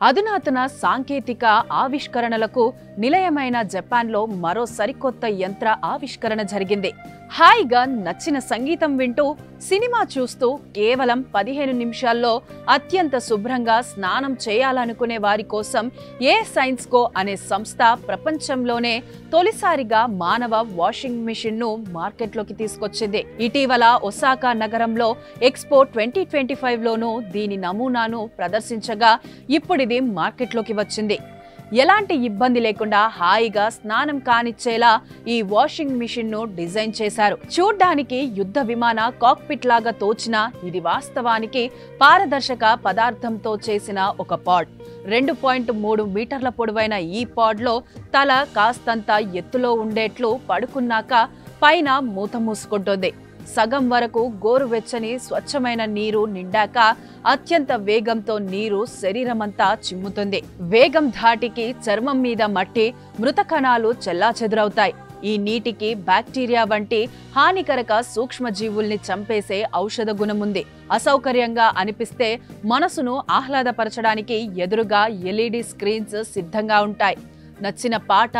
అధునాతన సాంకేతిక ఆవిష్కరణలకు నిలయమైన జపాన్లో మరో సరికొత్త యంత్ర ఆవిష్కరణ జరిగింది. హాయిగా నచ్చిన సంగీతం వింటూ సినిమా చూస్తూ కేవలం 15 నిమిషాల్లో అత్యంత శుభ్రంగా స్నానం చేయాలనుకునే వారి కోసం ఏ సైన్స్ కో అనే సంస్థ ప్రపంచంలోనే తొలిసారిగా మానవ వాషింగ్ మిషన్ ను మార్కెట్లోకి తీసుకొచ్చింది. ఇటీవల ఒసాకా నగరంలో ఎక్స్పో 2025లోనూ దీని నమూనాను ప్రదర్శించగా ఇప్పుడిది మార్కెట్లోకి వచ్చింది. ఎలాంటి ఇబ్బంది లేకుండా హాయిగా స్నానం కానిచ్చేలా ఈ వాషింగ్ మిషన్ ను డిజైన్ చేశారు. చూడ్డానికి యుద్ధ విమాన కాక్పిట్ లాగా తోచినా ఇది వాస్తవానికి పారదర్శక పదార్థంతో చేసిన ఒక పాడ్. 2.3 మీటర్ల పొడవైన ఈ పాడ్ లో తల కాస్తంత ఎత్తులో ఉండేట్లు పడుకున్నాక పైన మూత మూసుకుంటుంది. సగం వరకు గోరువెచ్చని స్వచ్ఛమైన నీరు నిండాక అత్యంత వేగంతో నీరు శరీరమంతా చిమ్ముతుంది. వేగం ధాటికి చర్మం మీద మట్టి, మృత కణాలు చెల్లాచెదురవుతాయి. ఈ నీటికి బ్యాక్టీరియా వంటి హానికరక సూక్ష్మజీవుల్ని చంపేసే ఔషధ గుణముంది. అసౌకర్యంగా అనిపిస్తే మనసును ఆహ్లాదపరచడానికి ఎదురుగా LED స్క్రీన్స్ సిద్ధంగా ఉంటాయి. నచ్చిన పాట,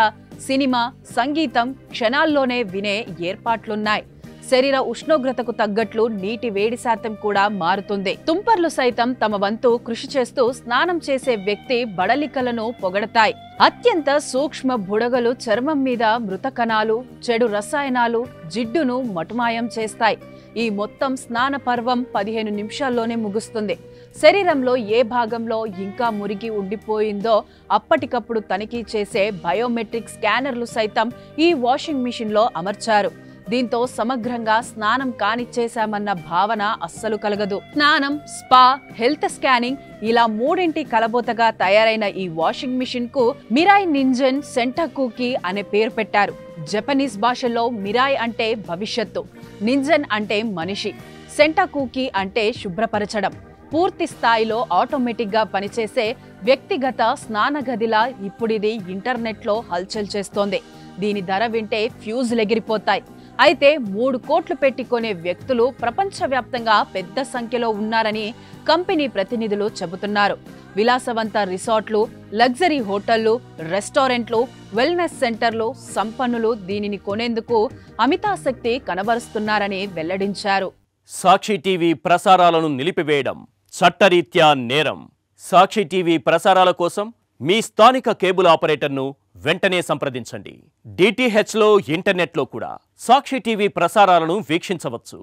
సినిమా, సంగీతం క్షణాల్లోనే వినే ఏర్పాట్లున్నాయి. శరీర ఉష్ణోగ్రతకు తగ్గట్లు నీటి వేడి శాతం కూడా మారుతుంది. తుంపర్లు సైతం తమ వంతు కృషి చేస్తూ స్నానం చేసే వ్యక్తి బడలికలను పొగడతాయి. అత్యంత సూక్ష్మ బుడగలు చర్మం మీద మృత కణాలు, చెడు రసాయనాలు, జిడ్డును మటుమాయం చేస్తాయి. ఈ మొత్తం స్నాన పర్వం 15 నిమిషాల్లోనే ముగుస్తుంది. శరీరంలో ఏ భాగంలో ఇంకా మురికి ఉండిపోయిందో అప్పటికప్పుడు తనిఖీ చేసే బయోమెట్రిక్ స్కానర్లు సైతం ఈ వాషింగ్ మిషన్ లో అమర్చారు. దీంతో సమగ్రంగా స్నానం కానిచ్చేశామన్న భావన అస్సలు కలగదు. స్నానం, స్పా, హెల్త్ స్కానింగ్ ఇలా మూడింటి కలబోతగా తయారైన ఈ వాషింగ్ మిషన్ కు మిరాయ్ నింజన్ సెంటాకుకి అనే పేరు పెట్టారు. జపనీస్ భాషలో మిరాయ్ అంటే భవిష్యత్తు, నింజన్ అంటే మనిషి, సెంటాకుకి అంటే శుభ్రపరచడం. పూర్తి స్థాయిలో ఆటోమేటిక్ గా పనిచేసే వ్యక్తిగత స్నాన గదిలా ఇప్పుడిది ఇంటర్నెట్ లో హల్చల్ చేస్తోంది. దీని ధర వింటే ఫ్యూజులు ఎగిరిపోతాయి. అయితే 3 కోట్లు పెట్టి కొనే వ్యక్తులు ప్రపంచవ్యాప్తంగా పెద్ద సంఖ్యలో ఉన్నారని కంపెనీ ప్రతినిధులు చెబుతున్నారు. విలాసవంత రిసార్ట్లు, లగ్జరీ హోటళ్లు, రెస్టారెంట్లు, వెల్నెస్ సెంటర్లు, సంపన్నులు దీనిని కొనేందుకు అమితాసక్తి కనబరుస్తున్నారని వెల్లడించారు. సాక్షి టీవీ ప్రసారాలను నిలిపివేయడం చట్టరీత్యా నేరం. సాక్షి టీవీ ప్రసారాల కోసం మీ స్థానిక కేబుల్ ఆపరేటర్ను వెంటనే సంప్రదించండి. DTHలో, ఇంటర్నెట్లో కూడా సాక్షి టీవీ ప్రసారాలను వీక్షించవచ్చు.